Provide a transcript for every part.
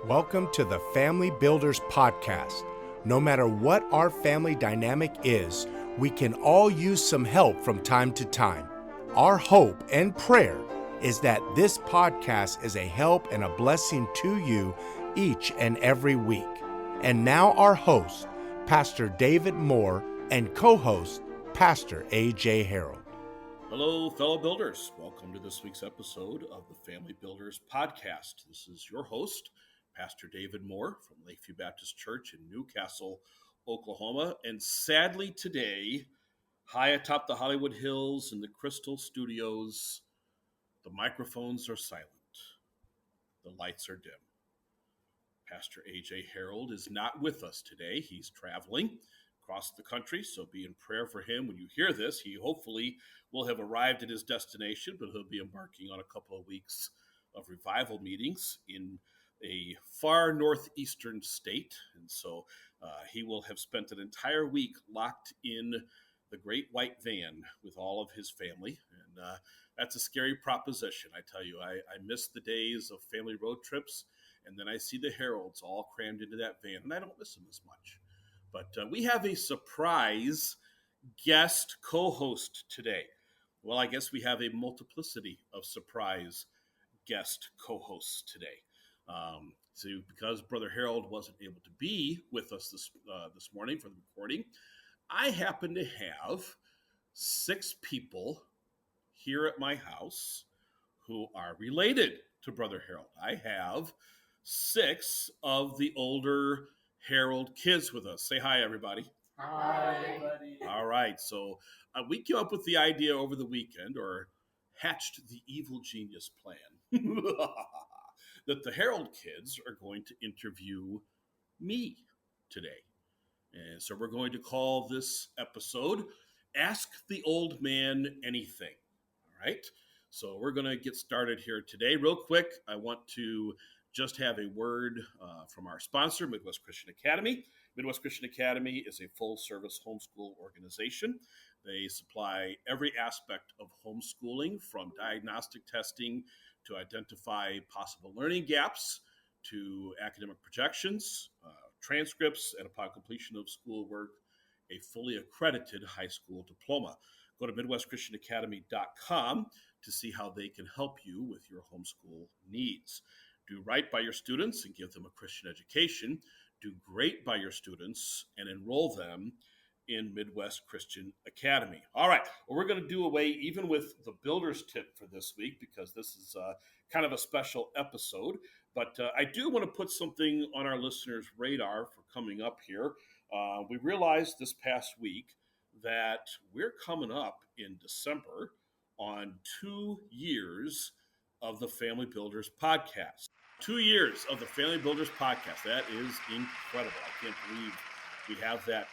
Welcome to the Family Builders Podcast. No matter what our family dynamic is, we can all use some help from time to time. Our hope and prayer is that this podcast is a help and a blessing to you each and every week. And now our host, Pastor David Moore, and co-host, Pastor A.J. Harold. Hello, fellow builders. Welcome to this week's episode of the Family Builders Podcast. This is your host, Pastor David Moore from Lakeview Baptist Church in Newcastle, Oklahoma. And sadly today, high atop the Hollywood Hills in the Crystal Studios, the microphones are silent. The lights are dim. Pastor A.J. Harold is not with us today. He's traveling across the country, so be in prayer for him. When you hear this, he hopefully will have arrived at his destination, but he'll be embarking on a couple of weeks of revival meetings in a far northeastern state. And so he will have spent an entire week locked in the great white van with all of his family. And that's a scary proposition. I tell you, I miss the days of family road trips, and then I see the Harolds all crammed into that van, and I don't miss them as much. But we have a surprise guest co-host today. Well, I guess we have a multiplicity of surprise guest co-hosts today. So because Brother Harold wasn't able to be with us this morning for the recording, I happen to have 6 people here at my house who are related to Brother Harold. I have 6 of the older Harold kids with us. Say hi, everybody. Hi, buddy. All right. So we came up with the idea over the weekend, or hatched the evil genius plan, that the Harold kids are going to interview me today. And so we're going to call this episode Ask the Old Man Anything. All right. So we're going to get started here today. Real quick, I want to just have a word from our sponsor, Midwest Christian Academy. Midwest Christian Academy is a full-service homeschool organization. They supply every aspect of homeschooling, from diagnostic testing to identify possible learning gaps, to academic projections, transcripts, and upon completion of schoolwork, a fully accredited high school diploma. Go to MidwestChristianAcademy.com to see how they can help you with your homeschool needs. Do right by your students and give them a Christian education. Do great by your students and enroll them in Midwest Christian Academy. All right, well, we're going to do away even with the builder's tip for this week, because this is kind of a special episode. But I do want to put something on our listeners' radar for coming up here. We realized this past week that we're coming up in December on 2 years of the Family Builders Podcast. 2 years of the Family Builders Podcast. That is incredible. I can't believe we have that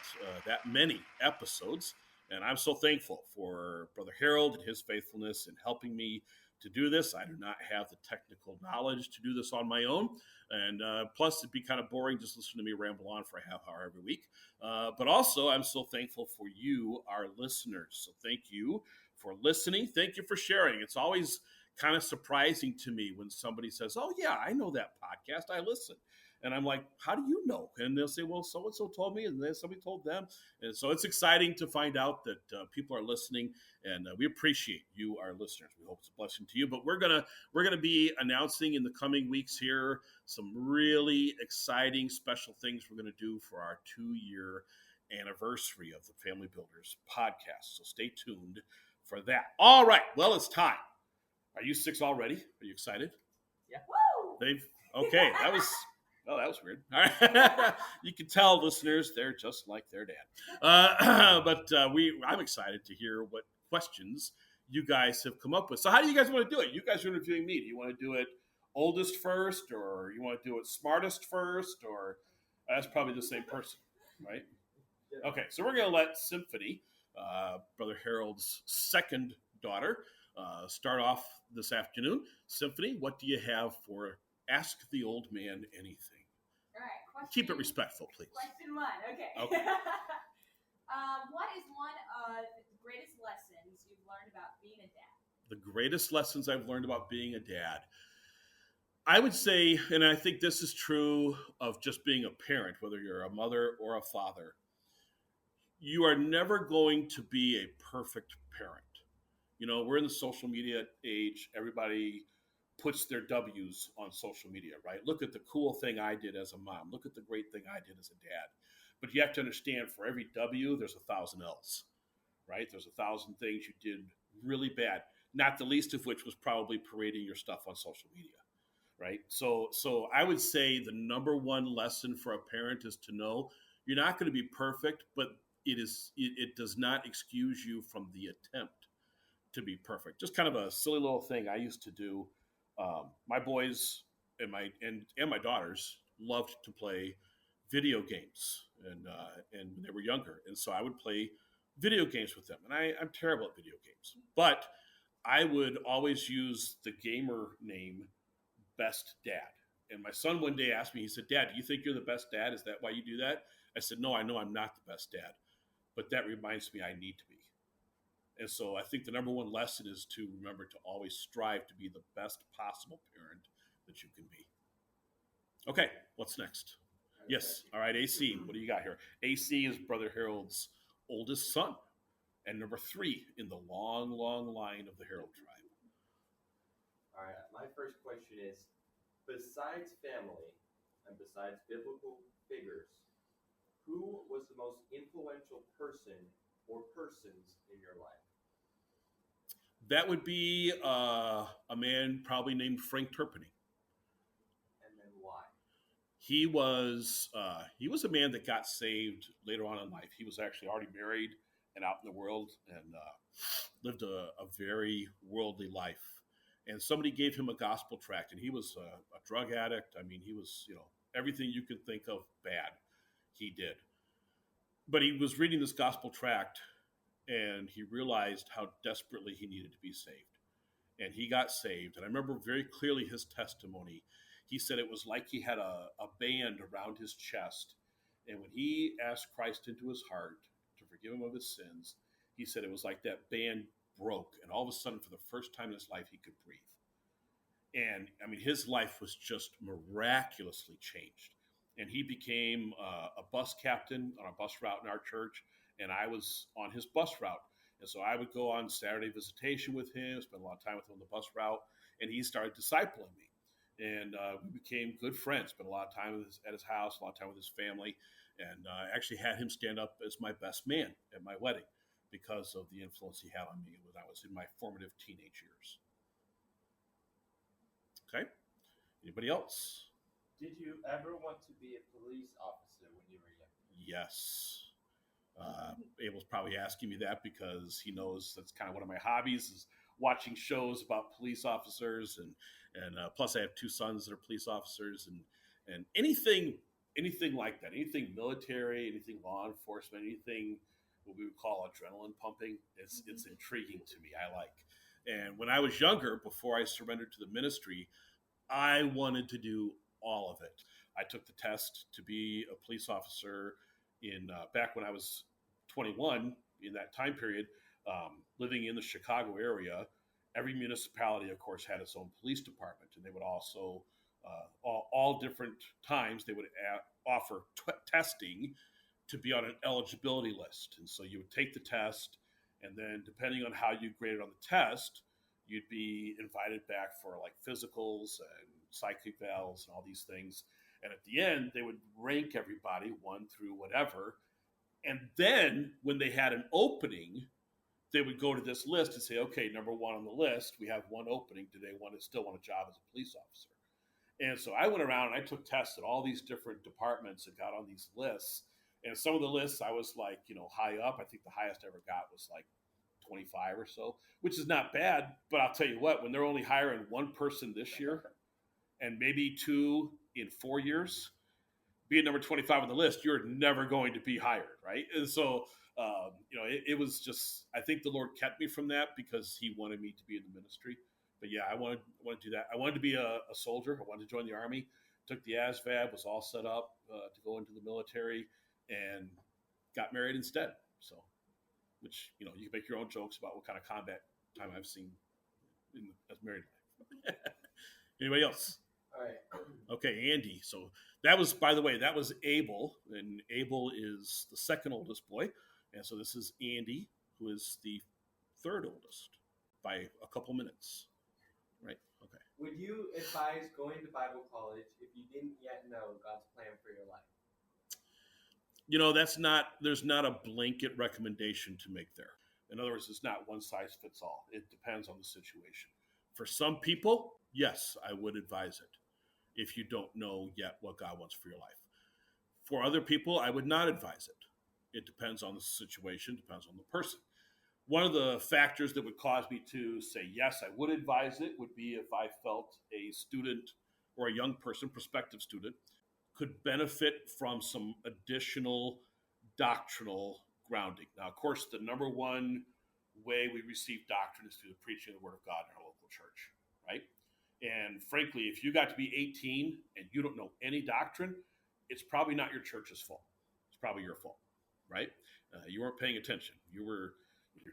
many episodes. And I'm so thankful for Brother Harold and his faithfulness in helping me to do this. I do not have the technical knowledge to do this on my own. And plus, it'd be kind of boring just listening to me ramble on for a half hour every week. But also, I'm so thankful for you, our listeners. So thank you for listening. Thank you for sharing. It's always kind of surprising to me when somebody says, "Oh yeah, I know that podcast. I listen." And I'm like, "How do you know?" And they'll say, "Well, so-and-so told me, and then somebody told them." And so it's exciting to find out that people are listening, and we appreciate you, our listeners. We hope it's a blessing to you. But we're gonna be announcing in the coming weeks here some really exciting special things we're gonna do for our 2-year anniversary of the Family Builders Podcast. So stay tuned for that. All right, well, it's time. Are you 6 already? Are you excited? Yeah. Woo! Okay. That was weird. All right. You can tell, listeners, they're just like their dad. But I'm excited to hear what questions you guys have come up with. So how do you guys want to do it? You guys are interviewing me. Do you want to do it oldest first, or you want to do it smartest first, or that's probably the same person, right? Okay. So we're going to let Symphony, Brother Harold's second daughter, start off this afternoon. Symphony, what do you have for Ask the Old Man Anything? All right. Keep it respectful, please. Question 1. Okay. What is one of the greatest lessons you've learned about being a dad? The greatest lessons I've learned about being a dad. I would say, and I think this is true of just being a parent, whether you're a mother or a father, you are never going to be a perfect parent. We're in the social media age. Everybody puts their W's on social media, right? Look at the cool thing I did as a mom. Look at the great thing I did as a dad. But you have to understand, for every W, there's 1,000 L's, right? There's 1,000 things you did really bad, not the least of which was probably parading your stuff on social media, right? So I would say the number one lesson for a parent is to know you're not going to be perfect, but it does not excuse you from the attempt to be perfect. Just kind of a silly little thing I used to do. My boys and my daughters loved to play video games, and when they were younger, and so I would play video games with them. And I'm terrible at video games, but I would always use the gamer name Best Dad. And my son one day asked me, he said, "Dad, do you think you're the best dad? Is that why you do that?" I said, "No, I know I'm not the best dad, but that reminds me I need to be." And so I think the number one lesson is to remember to always strive to be the best possible parent that you can be. Okay, what's next? Yes. All right, AC, what do you got here? AC is Brother Harold's oldest son and number 3 in the long, long line of the Harold tribe. All right, my first question is, besides family and besides biblical figures, who was the most influential person or persons in your life? That would be a man probably named Frank Turpeny. And then why? He was a man that got saved later on in life. He was actually already married and out in the world, and lived a very worldly life. And somebody gave him a gospel tract, and he was a drug addict. I mean, he was everything you could think of bad, he did. But he was reading this gospel tract, and he realized how desperately he needed to be saved. And he got saved. And I remember very clearly his testimony. He said it was like he had a band around his chest. And when he asked Christ into his heart to forgive him of his sins, he said it was like that band broke. And all of a sudden, for the first time in his life, he could breathe. And I mean, his life was just miraculously changed. And he became a bus captain on a bus route in our church. And I was on his bus route. And so I would go on Saturday visitation with him, spend a lot of time with him on the bus route, and he started discipling me. And we became good friends, spent a lot of time at his house, a lot of time with his family, and I actually had him stand up as my best man at my wedding because of the influence he had on me when I was in my formative teenage years. Okay? Anybody else? Did you ever want to be a police officer when you were young? Yes. Abel's probably asking me that because he knows that's kind of one of my hobbies is watching shows about police officers, and plus I have 2 sons that are police officers, and anything like that, anything military, anything law enforcement, anything what we would call adrenaline pumping, it's intriguing to me. I like. And when I was younger, before I surrendered to the ministry, I wanted to do all of it. I took the test to be a police officer in back when I was 21. In that time period, living in the Chicago area, every municipality, of course, had its own police department, and they would also all different times they would offer testing to be on an eligibility list. And so you would take the test, and then depending on how you graded on the test, you'd be invited back for like physicals and psychic evals and all these things. And at the end, they would rank everybody 1 through whatever. And then when they had an opening, they would go to this list and say, okay, number 1 on the list, we have 1 opening. Do they still want a job as a police officer? And so I went around and I took tests at all these different departments and got on these lists. And some of the lists I was like, high up. I think the highest I ever got was like 25 or so, which is not bad. But I'll tell you what, when they're only hiring 1 person this year and maybe 2 in 4 years, being number 25 on the list, you're never going to be hired, right? And so, it was just, I think the Lord kept me from that because he wanted me to be in the ministry. But yeah, I wanted to do that. I wanted to be a soldier. I wanted to join the Army. Took the ASVAB, was all set up to go into the military, and got married instead. So, which, you can make your own jokes about what kind of combat time I've seen as married life. Anybody else? All right. Okay, Andy. So that was, by the way, that was Abel, and Abel is the second oldest boy, and so this is Andy, who is the third oldest by a couple minutes. Right. Okay. Would you advise going to Bible college if you didn't yet know God's plan for your life? There's not a blanket recommendation to make there. In other words, it's not one size fits all. It depends on the situation. For some people, yes, I would advise it if you don't know yet what God wants for your life. For other people, I would not advise it. It depends on the situation, depends on the person. One of the factors that would cause me to say, yes, I would advise it would be if I felt a student or a young person, prospective student, could benefit from some additional doctrinal grounding. Now, of course, the number one way we receive doctrine is through the preaching of the Word of God in our local church, right? And frankly, if you got to be 18 and you don't know any doctrine, it's probably not your church's fault. It's probably your fault, right? You weren't paying attention. You're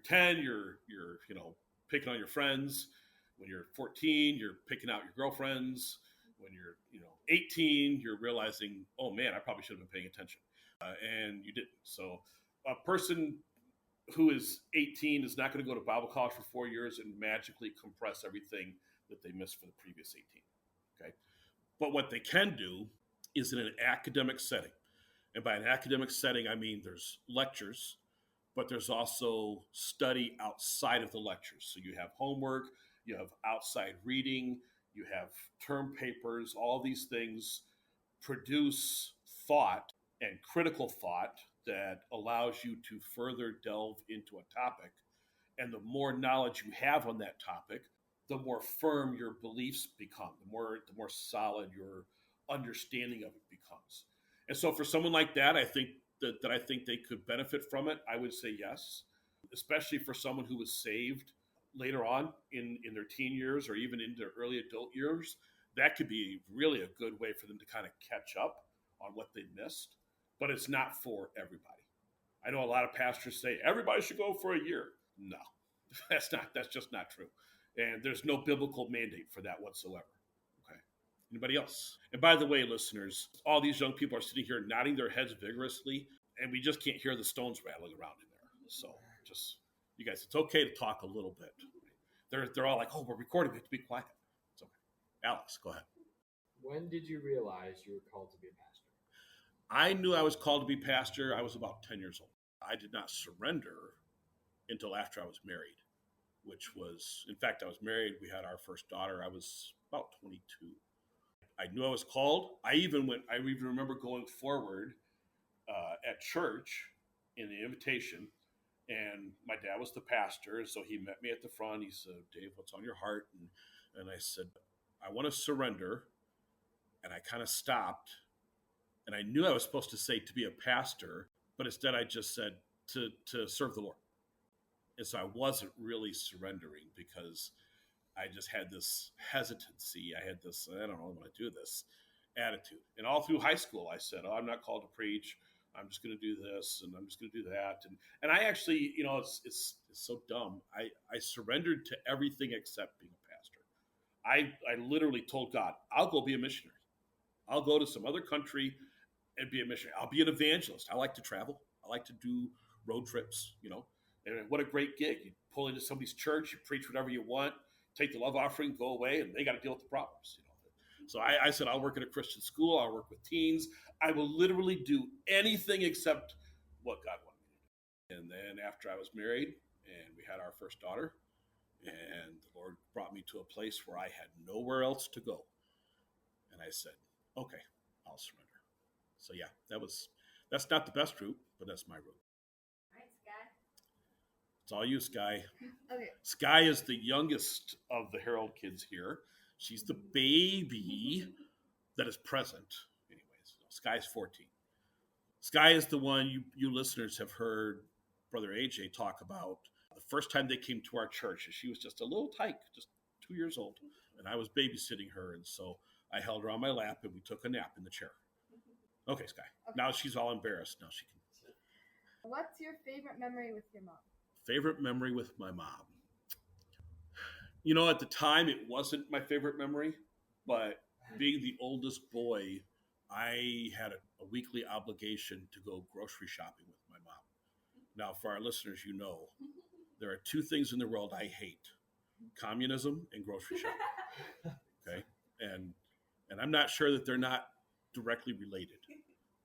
10, you're picking on your friends. When you're 14, you're picking out your girlfriends. When you're 18, you're realizing, oh man, I probably should have been paying attention, and you didn't. So a person who is 18 is not going to go to Bible college for 4 years and magically compress everything that they missed for the previous 18. Okay, but what they can do is in an academic setting, and by an academic setting, I mean there's lectures, but there's also study outside of the lectures. So you have homework, you have outside reading, you have term papers. All these things produce thought and critical thought that allows you to further delve into a topic. And the more knowledge you have on that topic, the more firm your beliefs become, the more solid your understanding of it becomes. And so for someone like that, I think they could benefit from it. I would say yes, especially for someone who was saved later on in their teen years or even in their early adult years. That could be really a good way for them to kind of catch up on what they missed, but it's not for everybody. I know a lot of pastors say everybody should go for a year. No, that's just not true. And there's no biblical mandate for that whatsoever. Okay. Anybody else? And by the way, listeners, all these young people are sitting here nodding their heads vigorously, and we just can't hear the stones rattling around in there. So just, you guys, it's okay to talk a little bit. They're all like, oh, we're recording, we have to be quiet. It's okay. Alex, go ahead. When did you realize you were called to be a pastor? I knew I was called to be pastor. I was about 10 years old. I did not surrender until after I was married, which was, in fact, I was married. We had our first daughter. I was about 22. I knew I was called. I even remember going forward at church in the invitation, and my dad was the pastor. So he met me at the front. He said, Dave, what's on your heart? And I said, I want to surrender. And I kind of stopped. And I knew I was supposed to say to be a pastor, but instead I just said to serve the Lord. And so I wasn't really surrendering because I just had this hesitancy. I had this, I don't know, I want to do this attitude. And all through high school, I said, oh, I'm not called to preach. I'm just going to do this and I'm just going to do that. And I actually, it's so dumb. I surrendered to everything except being a pastor. I literally told God, I'll go be a missionary. I'll go to some other country and be a missionary. I'll be an evangelist. I like to travel. I like to do road trips, And what a great gig. You pull into somebody's church, you preach whatever you want, take the love offering, go away, and they got to deal with the problems. So I said, I'll work at a Christian school. I'll work with teens. I will literally do anything except what God wanted me to do. And then after I was married and we had our first daughter, and the Lord brought me to a place where I had nowhere else to go. And I said, okay, I'll surrender. So yeah, that's not the best route, but that's my route. All right, Sky. It's all you, Sky. Okay. Sky is the youngest of the Herald kids here. She's the baby that is present. Anyways, Sky's 14. Sky is the one you listeners have heard Brother AJ talk about the first time they came to our church. She was just a little tyke, just 2 years old. And I was babysitting her. And so I held her on my lap and we took a nap in the chair. Okay, Sky. Okay. Now she's all embarrassed. Now she can. What's your favorite memory with your mom? Favorite memory with my mom. At the time, it wasn't my favorite memory, but being the oldest boy, I had a weekly obligation to go grocery shopping with my mom. Now, for our listeners, you know, there are two things in the world I hate: communism and grocery shopping. Okay, and I'm not sure that they're not directly related.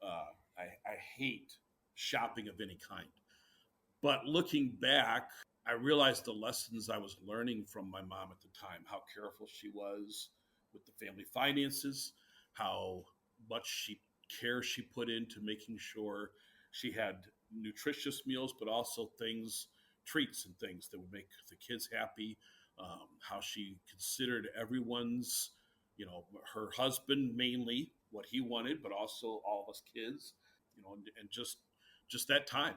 I hate shopping of any kind. But looking back, I realized the lessons I was learning from my mom at the time, how careful she was with the family finances, how much care she put into making sure she had nutritious meals, but also treats and things that would make the kids happy. How she considered everyone's, her husband mainly, what he wanted, but also all of us kids, and just that time,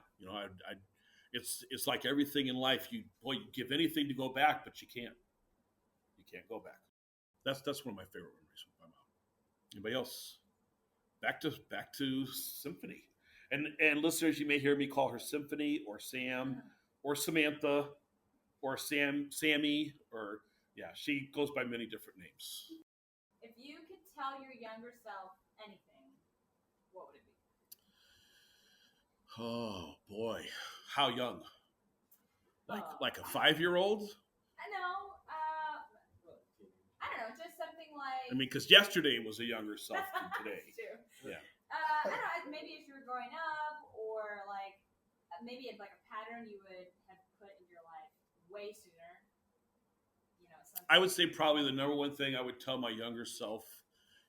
it's like everything in life. You give anything to go back, but you can't go back. That's one of my favorite memories with my mom. Anybody else? Back to Symphony, and listeners, you may hear me call her Symphony or Sam or Samantha or Sammy, or she goes by many different names. If you could tell your younger self anything, what would it be? Oh boy, how young? Like a 5-year-old? I know. I don't know, just something like. I mean, because yesterday was a younger self than today. That's true. Yeah. I don't know. Maybe as you were growing up, or like maybe it's like a pattern you would have put in your life way sooner. I would say probably the number one thing I would tell my younger self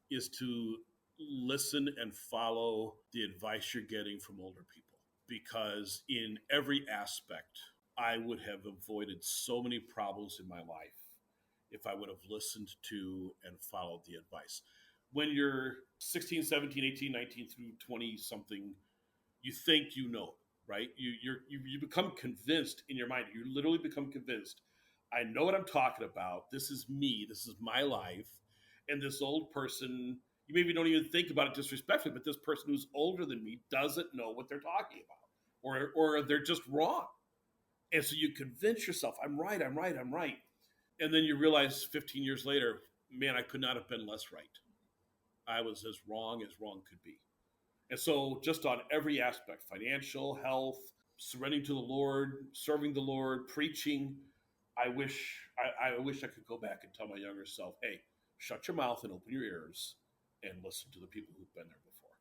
is to listen and follow the advice you're getting from older people, because in every aspect, I would have avoided so many problems in my life if I would have listened to and followed the advice. When you're 16, 17, 18, 19 through 20 something, you think you know, right? You become convinced in your mind. You literally become convinced. I know what I'm talking about. This is me. This is my life. And this old person, you maybe don't even think about it disrespectfully, but this person who's older than me doesn't know what they're talking about, or they're just wrong. And so you convince yourself, I'm right. And then you realize 15 years later, man, I could not have been less right. I was as wrong could be. And so just on every aspect, financial, health, surrendering to the Lord, serving the Lord, preaching, I wish I could go back and tell my younger self, hey, shut your mouth and open your ears and listen to the people who've been there before.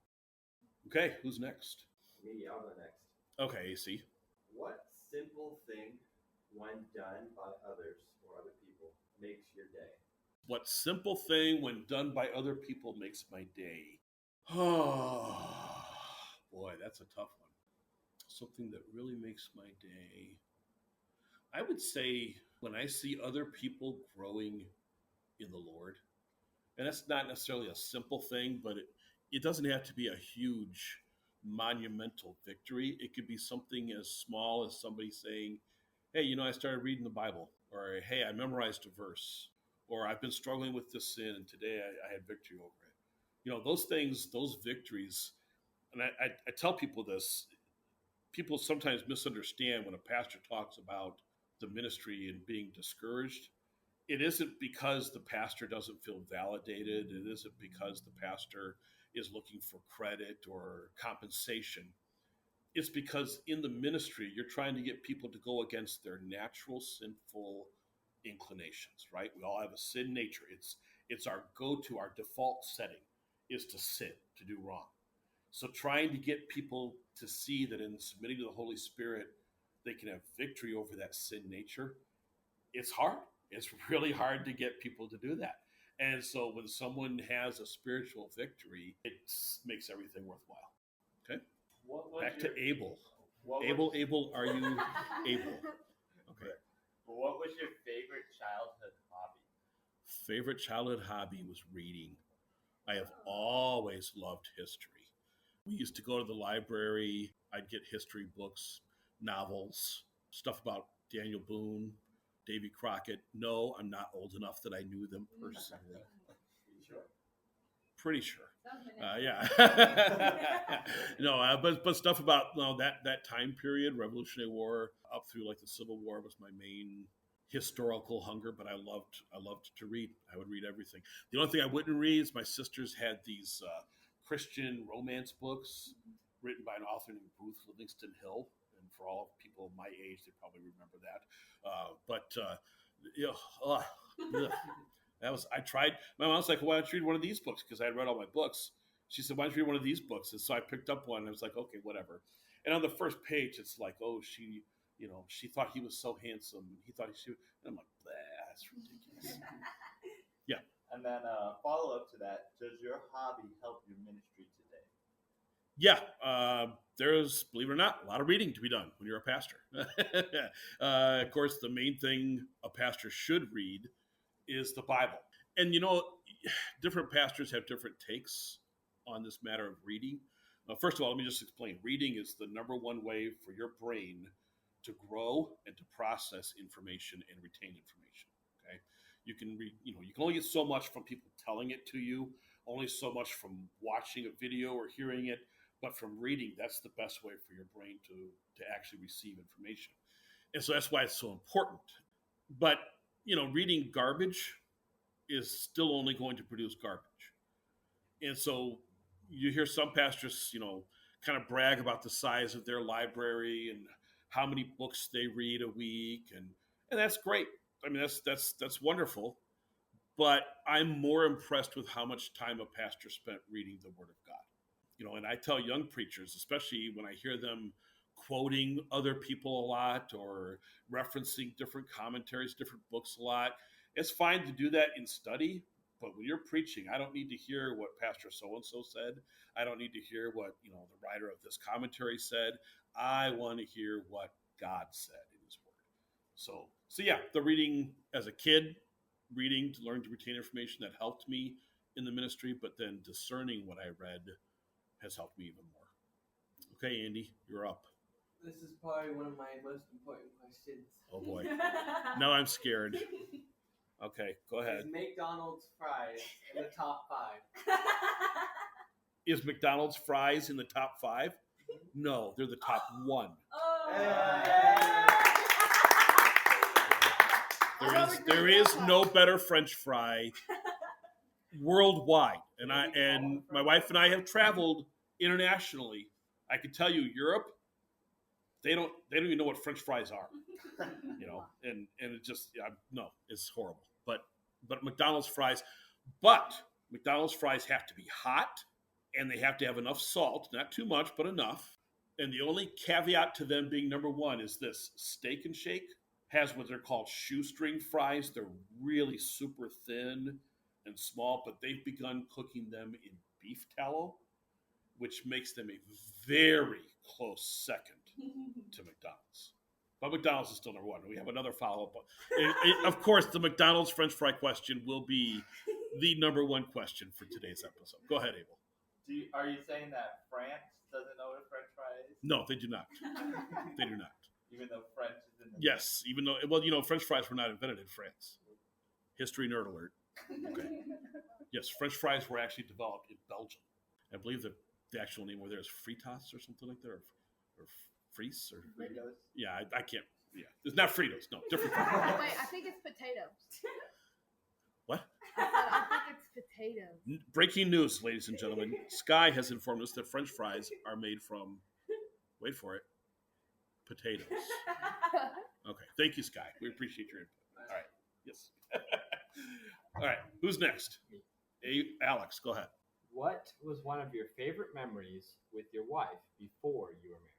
Okay, who's next? Me, I'll go next. Okay, AC. What simple thing, when done by others or other people, makes your day? What simple thing, when done by other people, makes my day? Oh, boy, that's a tough one. Something that really makes my day. I would say when I see other people growing in the Lord, and that's not necessarily a simple thing, but it doesn't have to be a huge monumental victory. It could be something as small as somebody saying, hey, I started reading the Bible, or hey, I memorized a verse, or I've been struggling with this sin and today I had victory over it. Those things, those victories, and I tell people this, people sometimes misunderstand when a pastor talks about the ministry and being discouraged. It isn't because the pastor doesn't feel validated. It isn't because the pastor is looking for credit or compensation. It's because in the ministry, you're trying to get people to go against their natural sinful inclinations, right? We all have a sin nature. It's our go-to, our default setting is to sin, to do wrong. So trying to get people to see that in submitting to the Holy Spirit, they can have victory over that sin nature, it's hard. It's really hard to get people to do that. And so when someone has a spiritual victory, it makes everything worthwhile. Okay? Back to Abel. Abel, are you able? Okay. What was your favorite childhood hobby? Favorite childhood hobby was reading. I have always loved history. We used to go to the library. I'd get history books, novels, stuff about Daniel Boone, Davy Crockett. No, I'm not old enough that I knew them personally. Pretty sure. Yeah. No, but stuff about that time period, Revolutionary War up through like the Civil War was my main historical hunger, but I loved to read. I would read everything. The only thing I wouldn't read is my sisters had these Christian romance books written by an author named Ruth Livingston Hill. And for all people my age, they probably remember that. That was, I tried. My mom's like, why don't you read one of these books? Because I had read all my books. She said, why don't you read one of these books? And so I picked up one and I was like, okay, whatever. And on the first page, it's like, oh, she thought he was so handsome. He thought she would. And I'm like, that's ridiculous. Yeah. And then follow up to that, does your hobby help your ministry today? Yeah, there's, believe it or not, a lot of reading to be done when you're a pastor. Of course, the main thing a pastor should read is the Bible. And, different pastors have different takes on this matter of reading. First of all, let me just explain. Reading is the number one way for your brain to grow and to process information and retain information, okay? You can read, you can only get so much from people telling it to you, only so much from watching a video or hearing it, but from reading, that's the best way for your brain to actually receive information. And so that's why it's so important. But, reading garbage is still only going to produce garbage. And so you hear some pastors, kind of brag about the size of their library and how many books they read a week. And that's great. I mean, that's wonderful. But I'm more impressed with how much time a pastor spent reading the Word of God. And I tell young preachers, especially when I hear them quoting other people a lot or referencing different commentaries, different books a lot, it's fine to do that in study. But when you're preaching, I don't need to hear what Pastor so-and-so said. I don't need to hear what, the writer of this commentary said. I want to hear what God said in his word. So yeah, the reading as a kid, reading to learn to retain information, that helped me in the ministry, but then discerning what I read has helped me even more. Okay, Andy, you're up. This is probably one of my most important questions. Oh boy. Now I'm scared. Okay, go ahead. Is McDonald's fries in the top 5? Is McDonald's fries in the top 5? No, they're the top 1. There is no better French fry worldwide. And my wife and I have traveled internationally. I can tell you, Europe, they don't even know what French fries are. And it just, no, it's horrible. But McDonald's fries have to be hot, and they have to have enough salt, not too much, but enough. And the only caveat to them being number 1 is this: Steak and Shake has what they're called shoestring fries. They're really super thin and small, but they've begun cooking them in beef tallow, which makes them a very close second to McDonald's. But McDonald's is still number 1. We have another follow-up. Of course, the McDonald's French fry question will be the number 1 question for today's episode. Go ahead, Abel. Are you saying that France doesn't know what French fry is? No, they do not. They do not. Even though French is in the Yes, even though, French fries were not invented in France. History nerd alert. Okay. Yes, French fries were actually developed in Belgium. I believe the actual name over there is fritas or something like that, or Fries or Fritos? Yeah, I can't. Yeah, it's not Fritos. No, different. Wait, I think it's potatoes. What? I think it's potatoes. Breaking news, ladies and gentlemen. Sky has informed us that French fries are made from, wait for it, potatoes. Okay, thank you, Sky. We appreciate your input. All right. Yes. All right. Who's next? Alex, go ahead. What was one of your favorite memories with your wife before you were married?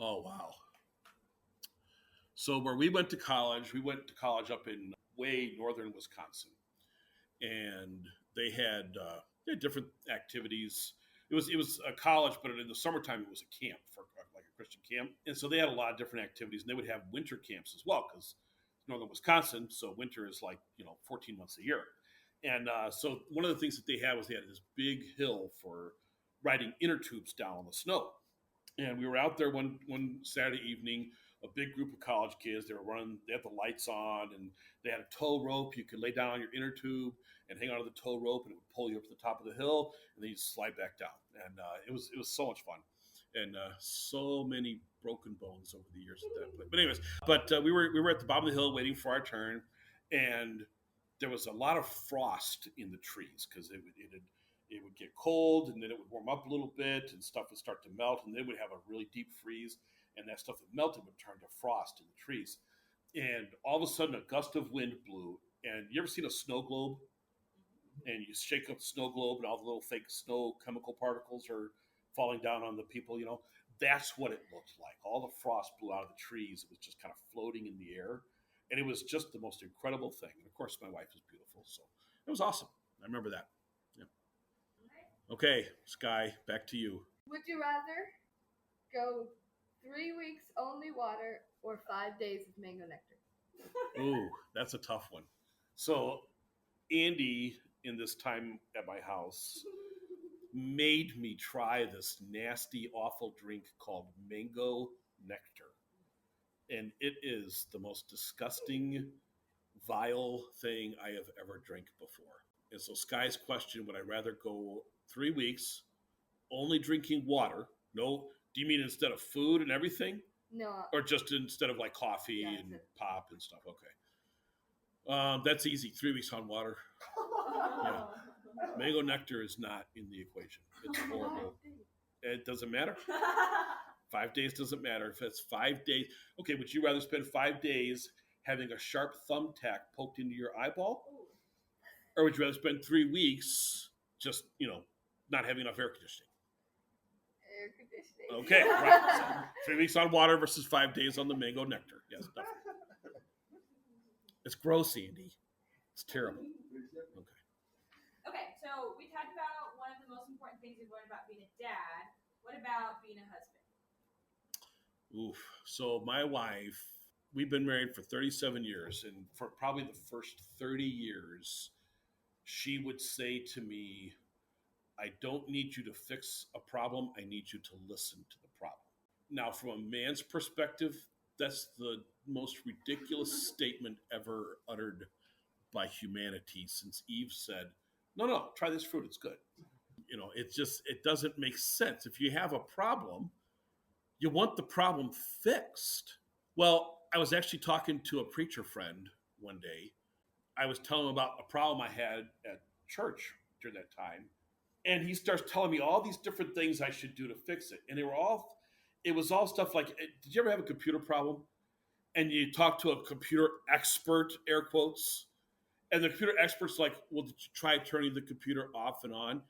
Oh, wow. So where we went to college up in way northern Wisconsin. And they had different activities. It was a college, but in the summertime it was a camp, for like a Christian camp. And so they had a lot of different activities. And they would have winter camps as well, because northern Wisconsin, so winter is like 14 months a year. And so one of the things that they had was they had this big hill for riding inner tubes down on the snow. And we were out there one Saturday evening, a big group of college kids. They had the lights on, and they had a tow rope. You could lay down on your inner tube and hang onto the tow rope, and it would pull you up to the top of the hill, and then you'd slide back down. And it was so much fun. and so many broken bones over the years at that place. But anyways, we were at the bottom of the hill waiting for our turn, and there was a lot of frost in the trees because it would get cold, and then it would warm up a little bit, and stuff would start to melt, and then we'd have a really deep freeze, and that stuff that melted would turn to frost in the trees. And all of a sudden, a gust of wind blew. And you ever seen a snow globe? And you shake up the snow globe, and all the little fake snow chemical particles are falling down on the people, That's what it looked like. All the frost blew out of the trees. It was just kind of floating in the air. And it was just the most incredible thing. And of course, my wife is beautiful. So it was awesome. I remember that. Yeah. Okay, Sky, back to you. Would you rather go 3 weeks only water or 5 days of mango nectar? Ooh, that's a tough one. So Andy, in this time at my house, made me try this nasty, awful drink called mango nectar. And it is the most disgusting, vile thing I have ever drank before. And so Sky's question, would I rather go 3 weeks only drinking water? No, do you mean instead of food and everything? No. Or just instead of like coffee and pop and stuff? Okay. That's easy. 3 weeks on water. Yeah. Mango nectar is not in the equation. It's horrible. It doesn't matter. 5 days doesn't matter. If it's 5 days. Okay, would you rather spend 5 days having a sharp thumbtack poked into your eyeball? Or would you rather spend 3 weeks just, not having enough air conditioning? Air conditioning. Okay, right. So 3 weeks on water versus 5 days on the mango nectar. Yes, definitely. It's gross, Andy. It's terrible. Okay. Okay, so we talked about one of the most important things we've learned about being a dad. What about being a husband? Oof. So my wife, we've been married for 37 years, and for probably the first 30 years, she would say to me, I don't need you to fix a problem. I need you to listen to the problem. Now, from a man's perspective, that's the most ridiculous statement ever uttered by humanity since Eve said, no, try this fruit. It's good. It doesn't make sense. If you have a problem, you want the problem fixed. Well, I was actually talking to a preacher friend one day. I was telling him about a problem I had at church during that time. And he starts telling me all these different things I should do to fix it. And it was all stuff like, did you ever have a computer problem? And you talk to a computer expert, air quotes, and the computer expert's like, well, did you try turning the computer off and on?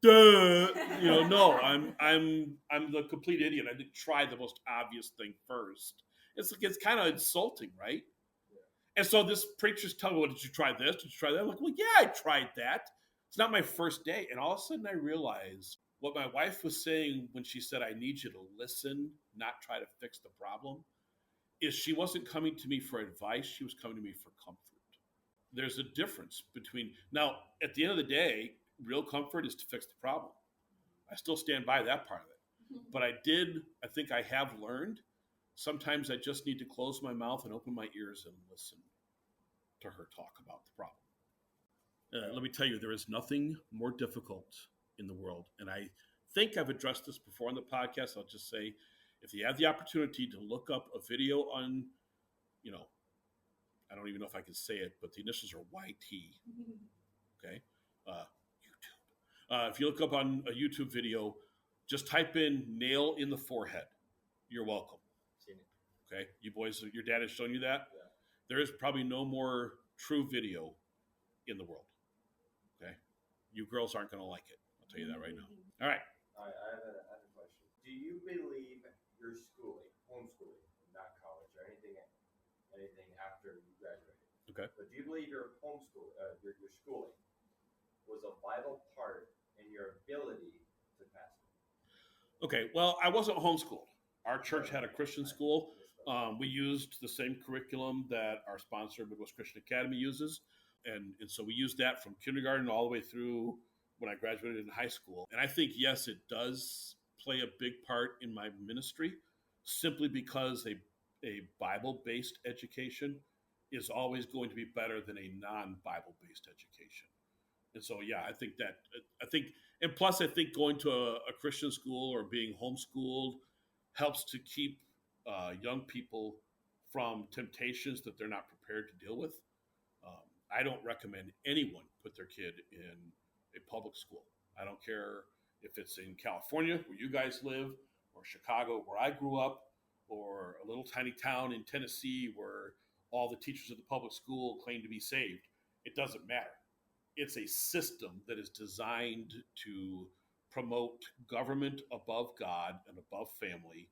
Duh. No, I'm the complete idiot. I didn't try the most obvious thing first. It's kind of insulting, right? Yeah. And so this preacher's telling me, well, did you try this? Did you try that? I'm like, well, yeah, I tried that. It's not my first day. And all of a sudden I realized what my wife was saying when she said, I need you to listen, not try to fix the problem, is she wasn't coming to me for advice. She was coming to me for comfort. There's a difference between, now, at the end of the day, real comfort is to fix the problem. I still stand by that part of it. But I think I have learned, sometimes I just need to close my mouth and open my ears and listen to her talk about the problem. Let me tell you, there is nothing more difficult in the world. And I think I've addressed this before on the podcast. I'll just say, if you have the opportunity to look up a video on, I don't even know if I can say it, but the initials are YT. Okay. YouTube. If you look up on a YouTube video, just type in nail in the forehead. You're welcome. Seen it. Okay. You boys, your dad has shown you that? Yeah. There is probably no more true video in the world. Okay. You girls aren't going to like it. I'll tell you that right now. All right. All right, I have a question. Do you believe your schooling, homeschooling, not college or anything after you graduated? Okay. But do you believe your homeschool, your schooling, was a vital part in your ability to pass it? Okay. Well, I wasn't homeschooled. Our church had a Christian school. We used the same curriculum that our sponsor, Midwest Christian Academy, uses. And so we used that from kindergarten all the way through when I graduated in high school. And I think, yes, it does play a big part in my ministry, simply because a Bible-based education is always going to be better than a non-Bible-based education. And so, yeah, I think, And plus, I think going to a Christian school or being homeschooled helps to keep young people from temptations that they're not prepared to deal with. I don't recommend anyone put their kid in a public school. I don't care if it's in California, where you guys live, or Chicago, where I grew up, or a little tiny town in Tennessee where all the teachers of the public school claim to be saved. It doesn't matter. It's a system that is designed to promote government above God and above family,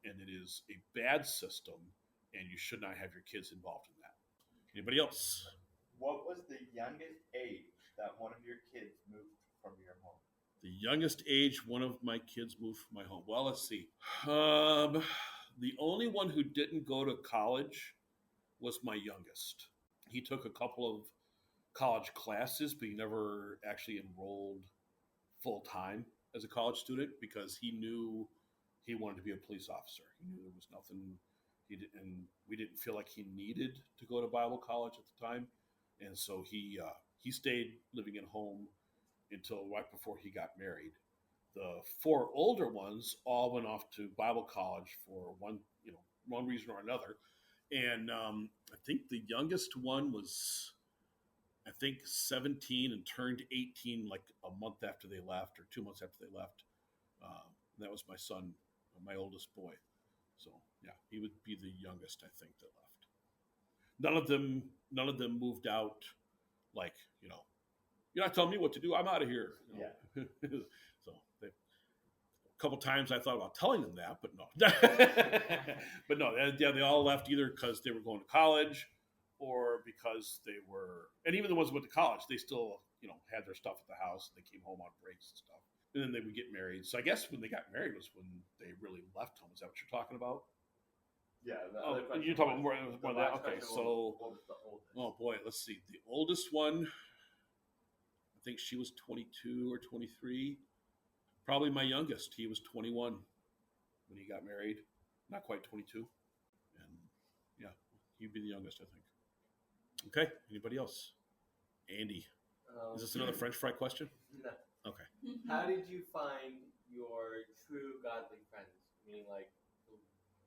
and it is a bad system, and you should not have your kids involved in that. Anybody else? What was the youngest age that one of your kids moved from your home? The youngest age one of my kids moved from my home. Well, let's see. The only one who didn't go to college was my youngest. He took a couple of college classes, but he never actually enrolled full time as a college student because he knew he wanted to be a police officer. He knew there was nothing and we didn't feel like he needed to go to Bible college at the time, and so he stayed living at home until right before he got married. The four older ones all went off to Bible college for one reason or another, and I think the youngest one was 17 and turned 18 like a month after they left or 2 months after they left. That was my son, my oldest boy. So yeah, he would be the youngest, I think, that left. None of them moved out like, you're not telling me what to do, I'm out of here. Yeah. So a couple times I thought about telling them that, but no. But no, they all left either because they were going to college or because they were, and even the ones who went to college, they still, had their stuff at the house. They came home on breaks and stuff. And then they would get married. So I guess when they got married was when they really left home. Is that what you're talking about? Yeah. You're talking about more of that? Okay, so, Oldest, the oldest. oh boy, let's see. The oldest one, I think she was 22 or 23. Probably my youngest. He was 21 when he got married. Not quite 22. And yeah, he'd be the youngest, I think. Okay, anybody else? Andy. Is this another French fry question? No. Okay. How did you find your true godly friends? Meaning, like, the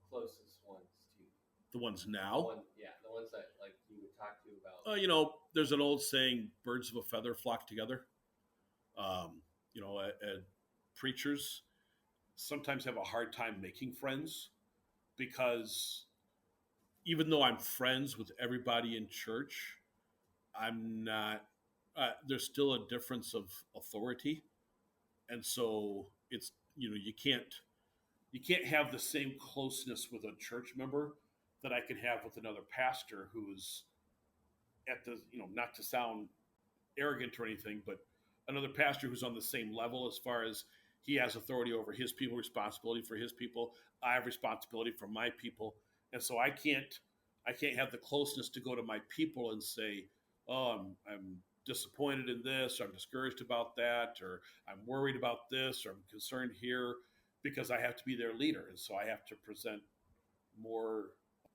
closest ones to you. The ones now? The ones that, like, you would talk to about. There's an old saying, birds of a feather flock together. Preachers sometimes have a hard time making friends because even though I'm friends with everybody in church, I'm not, there's still a difference of authority. And so it's, you can't have the same closeness with a church member that I can have with another pastor who's at the, not to sound arrogant or anything, but another pastor who's on the same level as far as he has authority over his people, responsibility for his people. I have responsibility for my people. And so I can't have the closeness to go to my people and say, oh, I'm disappointed in this, or I'm discouraged about that, or I'm worried about this, or I'm concerned here, because I have to be their leader. And so I have to present more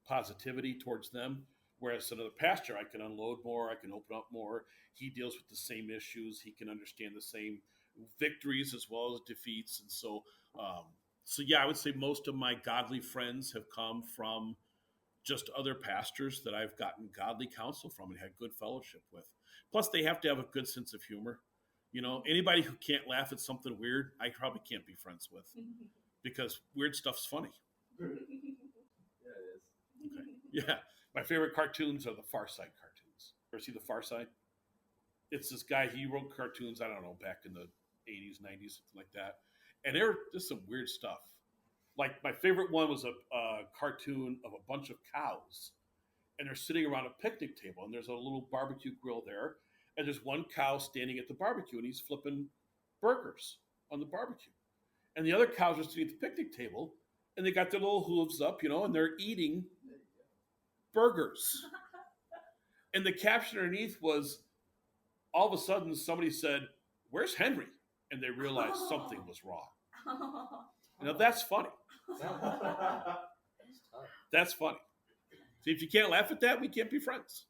positivity towards them. Whereas another pastor, I can unload more, I can open up more. He deals with the same issues. He can understand the same victories as well as defeats. And so, I would say most of my godly friends have come from just other pastors that I've gotten godly counsel from and had good fellowship with. Plus, they have to have a good sense of humor. Anybody who can't laugh at something weird, I probably can't be friends with because weird stuff's funny. Yeah, it is. Okay. Yeah. My favorite cartoons are the Far Side cartoons. Ever see the Far Side? It's this guy, he wrote cartoons, I don't know, back in the 80s, 90s, something like that. And they're just some weird stuff. Like my favorite one was a cartoon of a bunch of cows. And they're sitting around a picnic table. And there's a little barbecue grill there. And there's one cow standing at the barbecue. And he's flipping burgers on the barbecue. And the other cows are sitting at the picnic table. And they got their little hooves up, and they're eating burgers. And the caption underneath was, all of a sudden somebody said, "Where's Henry?" And they realized something was wrong. That's funny. That's funny. See, if you can't laugh at that, we can't be friends.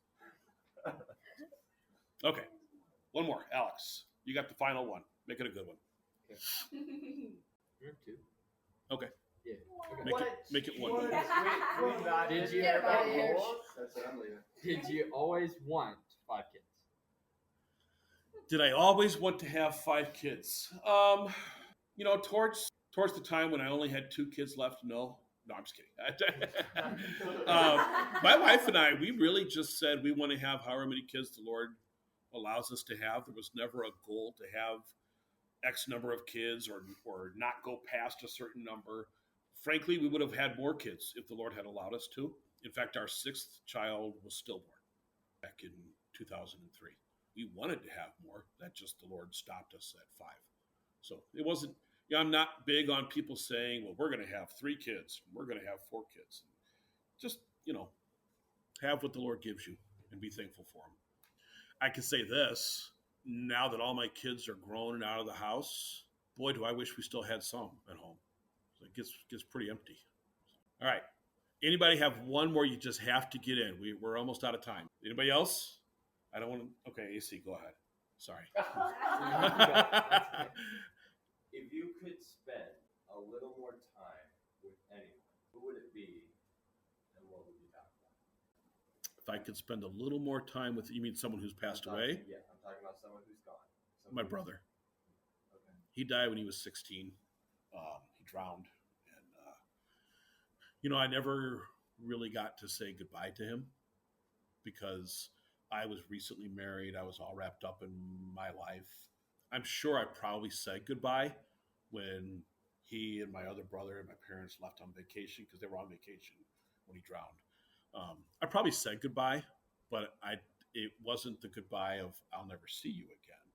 Okay. One more. Alex, you got the final one. Make it a good one. You're 2. Okay. Yeah. Okay. Make it one. What? Did you Get out of here. That's what I'm leaving. Did you always want 5 kids? Did I always want to have 5 kids? Towards the time when I only had 2 kids left, no. No, I'm just kidding. My wife and I, we really just said we want to have however many kids the Lord allows us to have. There was never a goal to have X number of kids or not go past a certain number. Frankly, we would have had more kids if the Lord had allowed us to. In fact, our 6th child was stillborn back in 2003. We wanted to have more. That just the Lord stopped us at 5. So it wasn't, I'm not big on people saying, well, we're going to have 3 kids. We're going to have 4 kids. Just, have what the Lord gives you and be thankful for them. I can say this, now that all my kids are grown and out of the house, boy, do I wish we still had some at home. So it gets pretty empty. All right. Anybody have one more you just have to get in? We're almost out of time. Anybody else? I don't want to. Okay, AC, go ahead. Sorry. If you could spend a little more time with anyone, who would it be and what would you talk about? If I could spend a little more time with, you mean someone who's passed away? Yeah, I'm talking about someone who's gone. My brother. Okay. He died when he was 16. He drowned. And, I never really got to say goodbye to him because I was recently married. I was all wrapped up in my life. I'm sure I probably said goodbye when he and my other brother and my parents left on vacation because they were on vacation when he drowned. I probably said goodbye, but it wasn't the goodbye of I'll never see you again.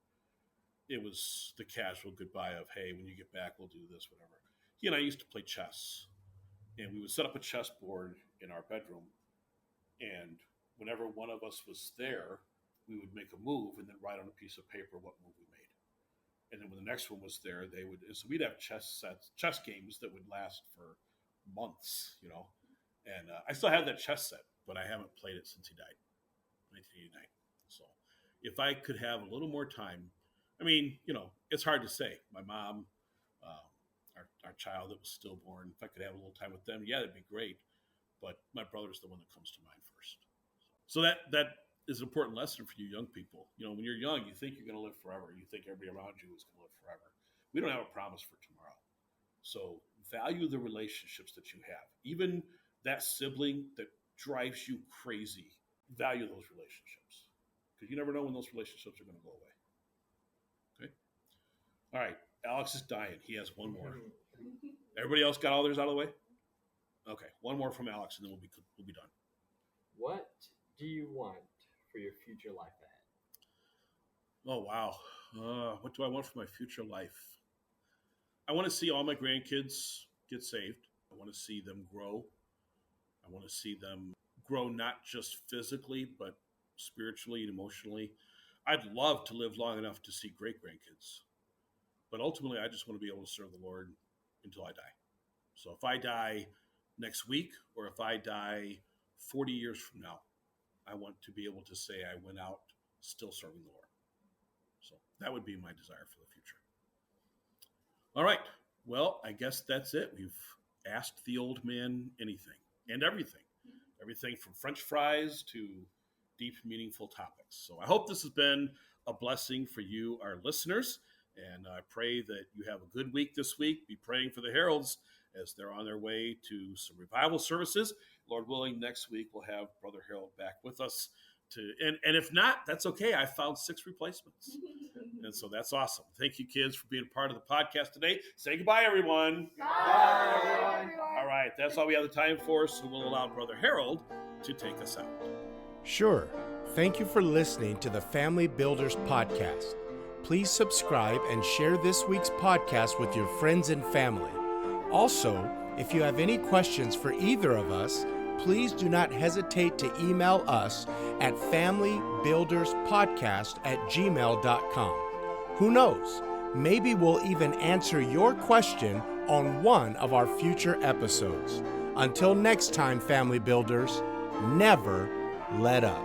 It was the casual goodbye of, hey, when you get back, we'll do this, whatever. He and I used to play chess, and we would set up a chessboard in our bedroom, and whenever one of us was there, we would make a move and then write on a piece of paper what move we made. And then when the next one was there, so we'd have chess games that would last for months, And I still have that chess set, but I haven't played it since he died, 1989. So if I could have a little more time, it's hard to say. My mom, our child that was stillborn, if I could have a little time with them, yeah, that'd be great. But my brother's the one that comes to mind first. So that is an important lesson for you young people. When you're young, you think you're going to live forever. You think everybody around you is going to live forever. We don't have a promise for tomorrow. So value the relationships that you have. Even that sibling that drives you crazy, value those relationships. Because you never know when those relationships are going to go away. Okay? All right. Alex is dying. He has one more. Everybody else got all theirs out of the way? Okay. One more from Alex, and then we'll be done. What do you want for your future life ahead? Oh, wow. What do I want for my future life? I want to see all my grandkids get saved. I want to see them grow. I want to see them grow not just physically, but spiritually and emotionally. I'd love to live long enough to see great grandkids. But ultimately, I just want to be able to serve the Lord until I die. So if I die next week or if I die 40 years from now, I want to be able to say I went out still serving the Lord. So that would be my desire for the future. All right. Well, I guess that's it. We've asked the old man anything and everything. Everything from French fries to deep, meaningful topics. So I hope this has been a blessing for you, our listeners. And I pray that you have a good week this week. Be praying for the Heralds as they're on their way to some revival services. Lord willing, next week we'll have Brother Harold back with us. And if not, that's okay. I found 6 replacements. And so that's awesome. Thank you, kids, for being part of the podcast today. Say goodbye, everyone. Bye, everyone. All right, that's all we have the time for, so we'll allow Brother Harold to take us out. Sure. Thank you for listening to the Family Builders Podcast. Please subscribe and share this week's podcast with your friends and family. Also, if you have any questions for either of us, please do not hesitate to email us at familybuilderspodcast@gmail.com. Who knows? Maybe we'll even answer your question on one of our future episodes. Until next time, Family Builders, never let up.